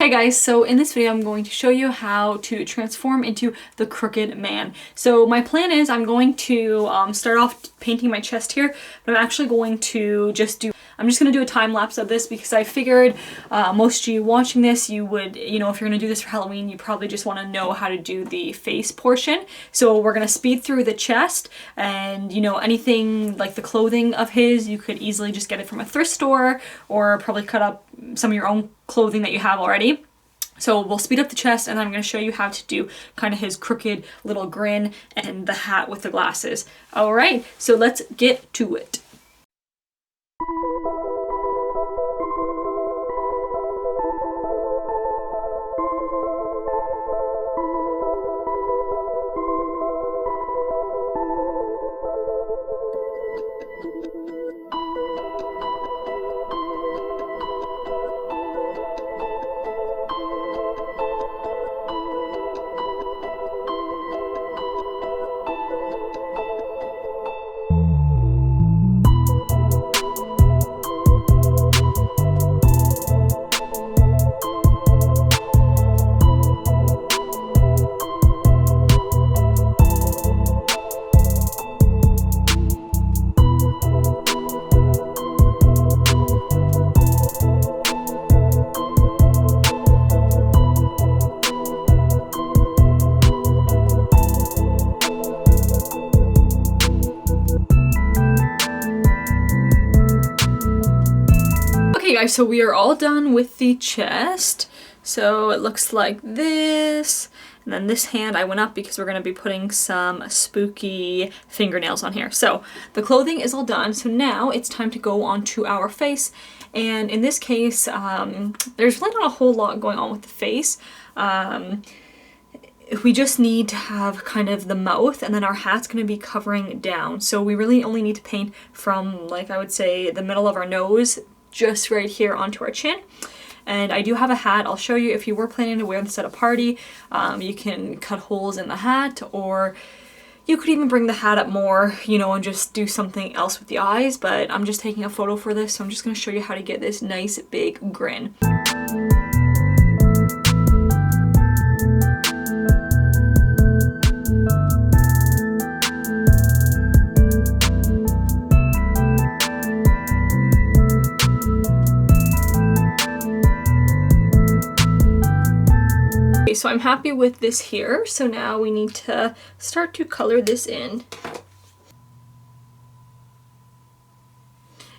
Hey guys, so in this video I'm going to show you how to transform into the Crooked Man. So my plan is I'm going to start off painting my chest here, but I'm actually going to I'm just going to do a time lapse of this because I figured most of you watching this, you would, if you're going to do this for Halloween, you probably just want to know how to do the face portion. So we're going to speed through the chest and, anything like the clothing of his, you could easily just get it from a thrift store or probably cut up some of your own clothing that you have already. So we'll speed up the chest and then I'm going to show you how to do kind of his crooked little grin and the hat with the glasses. Alright, so let's get to it. Okay guys, so we are all done with the chest. So it looks like this. And then this hand I went up because we're going to be putting some spooky fingernails on here. So the clothing is all done. So now it's time to go on to our face. And in this case, there's really not a whole lot going on with the face. We just need to have kind of the mouth, and then our hat's going to be covering down. So we really only need to paint from, like, I would say the middle of our nose just right here onto our chin. And I do have a hat. I'll show you if you were planning to wear this at a party. You can cut holes in the hat, or you could even bring the hat up more, and just do something else with the eyes. But I'm just taking a photo for this, so I'm just going to show you how to get this nice big grin. So I'm happy with this here, so now we need to start to color this in.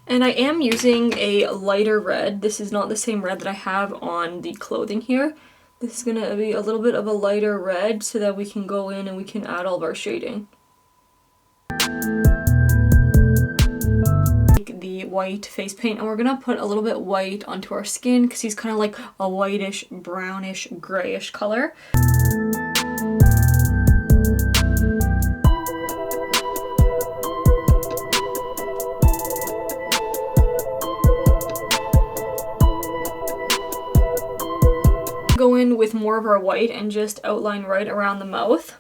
And I am using a lighter red. This is not the same red that I have on the clothing here. This is going to be a little bit of a lighter red so that we can go in and we can add all of our shading. The white face paint, and we're gonna put a little bit white onto our skin because he's kind of like a whitish, brownish, grayish color. Go in with more of our white and just outline right around the mouth.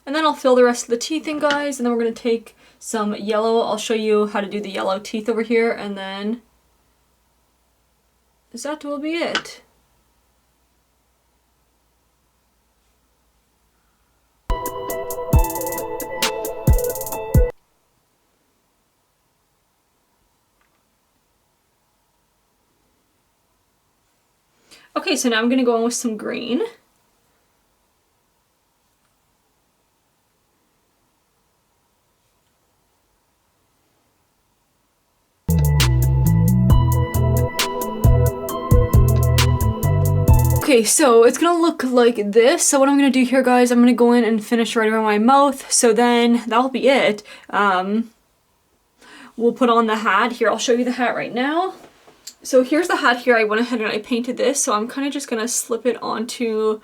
And then I'll fill the rest of the teeth in, guys, and then we're going to take some yellow. I'll show you how to do the yellow teeth over here, and then that will be it. Okay, so now I'm going to go in with some green. Okay, so it's gonna look like this. So what I'm gonna do here, guys, I'm gonna go in and finish right around my mouth. So then that'll be it. We'll put on the hat. Here, I'll show you the hat right now. So here's the hat here. I went ahead and I painted this. So I'm kind of just gonna slip it onto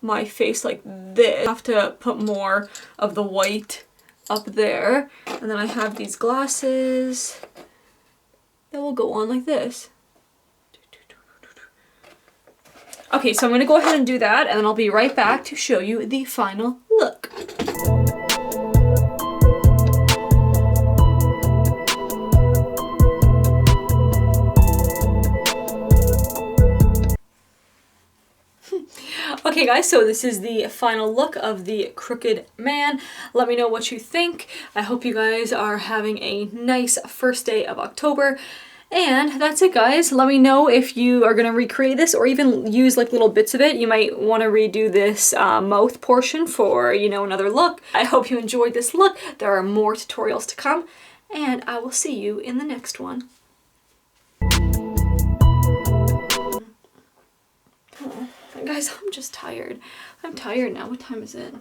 my face like this. I have to put more of the white up there. And then I have these glasses that will go on like this. Okay, so I'm going to go ahead and do that, and then I'll be right back to show you the final look. Okay guys, so this is the final look of the Crooked Man. Let me know what you think. I hope you guys are having a nice first day of October. And that's it guys. Let me know if you are going to recreate this or even use like little bits of it. You might want to redo this mouth portion for, you know, another look. I hope you enjoyed this look. There are more tutorials to come and I will see you in the next one. Oh, guys, I'm just tired. I'm tired now. What time is it?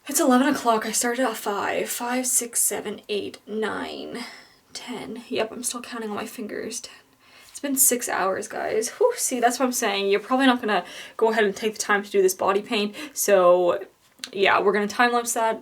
It's 11 o'clock. I started at 5. 5, 6, 7, 8, 9. 10. Yep, I'm still counting on my fingers. 10. It's been 6 hours, guys. Whew, see, that's what I'm saying. You're probably not gonna go ahead and take the time to do this body paint. So, yeah, we're gonna time lapse that.